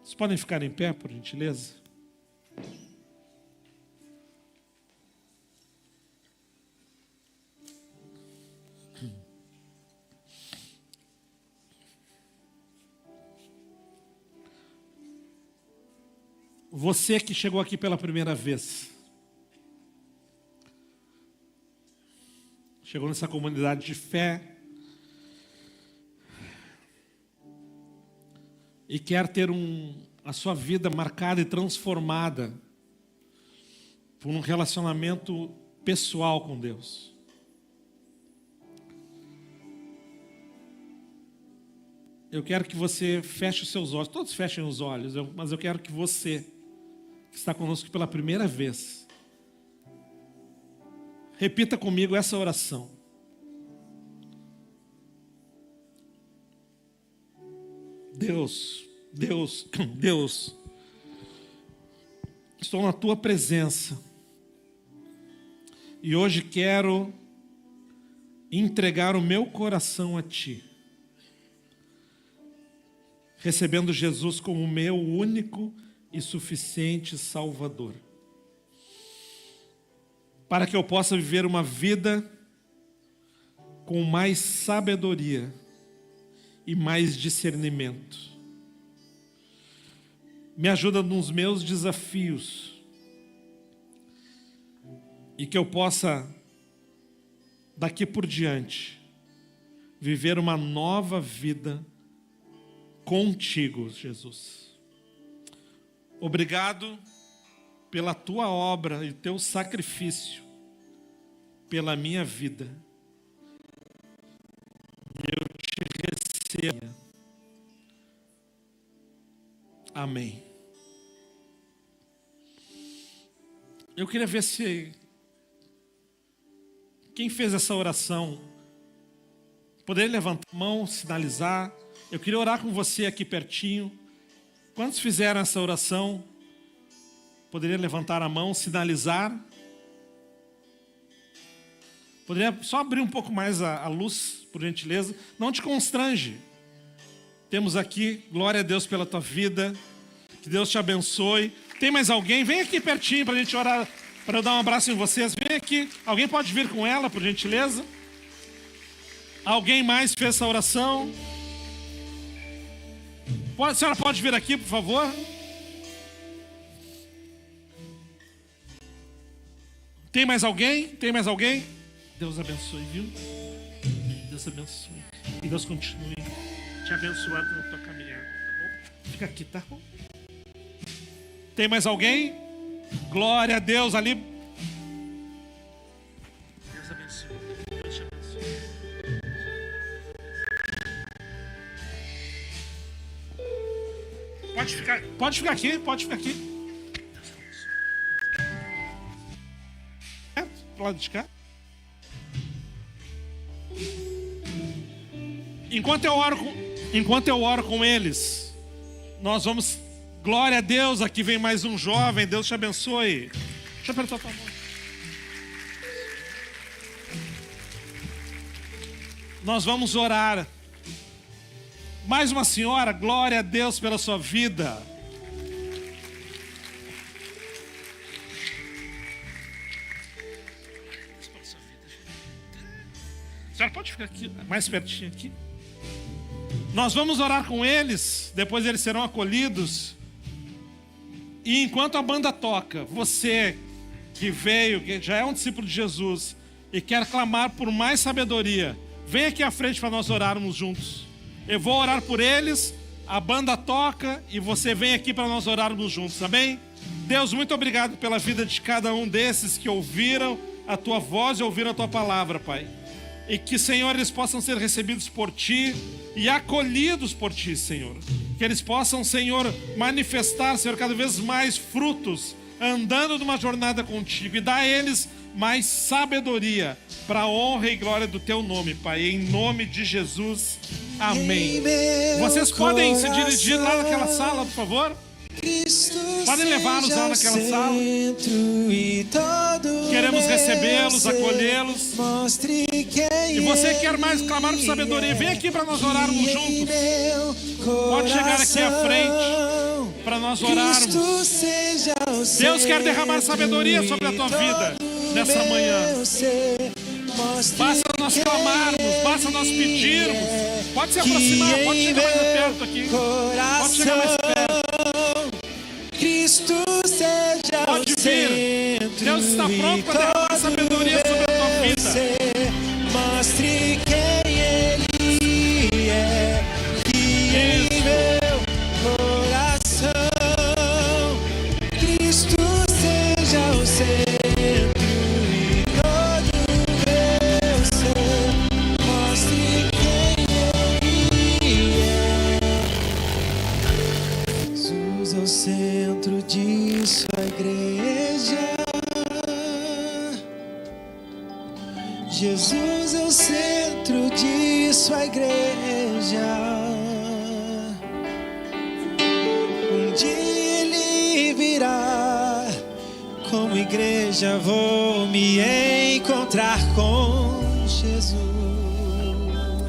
Vocês podem ficar em pé, por gentileza? Você que chegou aqui pela primeira vez, chegou nessa comunidade de fé e quer ter a sua vida marcada e transformada por um relacionamento pessoal com Deus. eu quero que você feche os seus olhos. Todos fechem os olhos, mas eu quero que você, que está conosco pela primeira vez, repita comigo essa oração. Deus, Deus, Deus, estou na tua presença e hoje quero entregar o meu coração a ti, recebendo Jesus como meu único e suficiente Salvador, para que eu possa viver uma vida com mais sabedoria e mais discernimento. Me ajuda nos meus desafios e que eu possa, daqui por diante, viver uma nova vida contigo, Jesus. Obrigado pela tua obra e teu sacrifício pela minha vida. E eu te recebo. Amém. Eu queria ver se quem fez essa oração poderia levantar a mão, sinalizar. Eu queria orar com você aqui pertinho. Quantos fizeram essa oração? Poderia levantar a mão, sinalizar. Poderia só abrir um pouco mais a luz, por gentileza. Não te constrange. Temos aqui, glória a Deus pela tua vida. Que Deus te abençoe. Tem mais alguém? Vem aqui pertinho para a gente orar, para eu dar um abraço em vocês. Vem aqui. Alguém pode vir com ela, por gentileza? Alguém mais fez essa oração? A senhora pode vir aqui, por favor? Tem mais alguém? Tem mais alguém? Deus abençoe, viu? Deus abençoe. E Deus continue te abençoando na tua caminhada, tá bom? Fica aqui, tá bom? Tem mais alguém? Glória a Deus ali. Deus abençoe. Deus te abençoe. Pode ficar aqui, pode ficar aqui. Deus abençoe. Pro lado de cá. Enquanto eu oro com eles, nós vamos. Glória a Deus, aqui vem mais um jovem. Deus te abençoe. Deixa eu apertar a tua mão. Nós vamos orar. Mais uma senhora, glória a Deus pela sua vida. A senhora pode ficar aqui, mais pertinho aqui. Nós vamos orar com eles, depois eles serão acolhidos. E enquanto a banda toca, você que veio, que já é um discípulo de Jesus e quer clamar por mais sabedoria, vem aqui à frente para nós orarmos juntos. Eu vou orar por eles, a banda toca e você vem aqui para nós orarmos juntos, amém? Deus, muito obrigado pela vida de cada um desses que ouviram a tua voz e ouviram a tua palavra, Pai. E que, Senhor, eles possam ser recebidos por Ti e acolhidos por Ti, Senhor. Que eles possam, Senhor, manifestar, Senhor, cada vez mais frutos, andando numa jornada contigo. E dar a eles mais sabedoria para a honra e glória do Teu nome, Pai. Em nome de Jesus, amém. Vocês podem se dirigir lá naquela sala, por favor? Podem levá-los lá naquela sala. Queremos recebê-los, acolhê-los. E você quer mais clamar por sabedoria, vem aqui para nós orarmos juntos. Pode chegar aqui à frente para nós orarmos. Deus quer derramar sabedoria sobre a tua vida nessa manhã. Basta nós clamarmos, basta nós pedirmos. Pode se aproximar, pode chegar mais perto aqui. Pode chegar mais perto. Cristo seja pode vir. Deus está pronto para derramar sabedoria sobre a tua vida. Mostre quem Ele é, que em meu coração Cristo seja o centro e todo meu ser. Mostre quem Ele é. Jesus é o centro de sua igreja. Um dia ele virá, como igreja vou me encontrar com Jesus.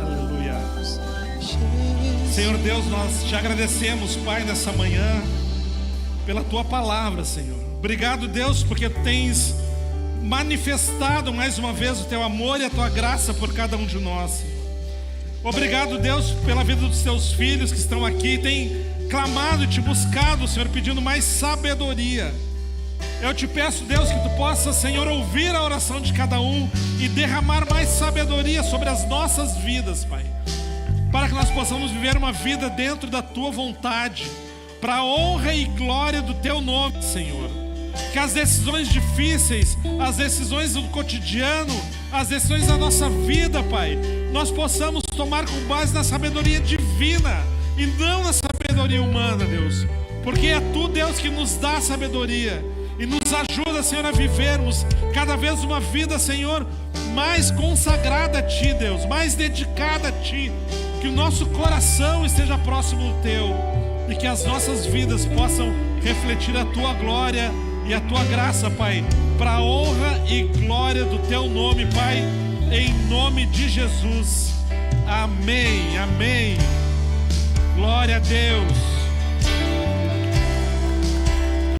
Aleluia. Senhor Deus, nós te agradecemos, Pai, nessa manhã, pela tua palavra, Senhor. Obrigado, Deus, porque tens manifestado mais uma vez o teu amor e a tua graça por cada um de nós, Senhor. Obrigado, Deus, pela vida dos teus filhos que estão aqui, têm clamado e te buscado, Senhor, pedindo mais sabedoria. Eu te peço, Deus, que tu possas, Senhor, ouvir a oração de cada um e derramar mais sabedoria sobre as nossas vidas, Pai, para que nós possamos viver uma vida dentro da tua vontade, para a honra e glória do teu nome, Senhor. Que as decisões difíceis, as decisões do cotidiano, as decisões da nossa vida, Pai, nós possamos tomar com base na sabedoria divina e não na sabedoria humana, Deus, porque é tu, Deus, que nos dá sabedoria e nos ajuda, Senhor, a vivermos cada vez uma vida, Senhor, mais consagrada a ti, Deus, mais dedicada a ti. Que o nosso coração esteja próximo do teu e que as nossas vidas possam refletir a tua glória e a tua graça, Pai, para a honra e glória do teu nome, Pai, em nome de Jesus. Amém, amém. Glória a Deus.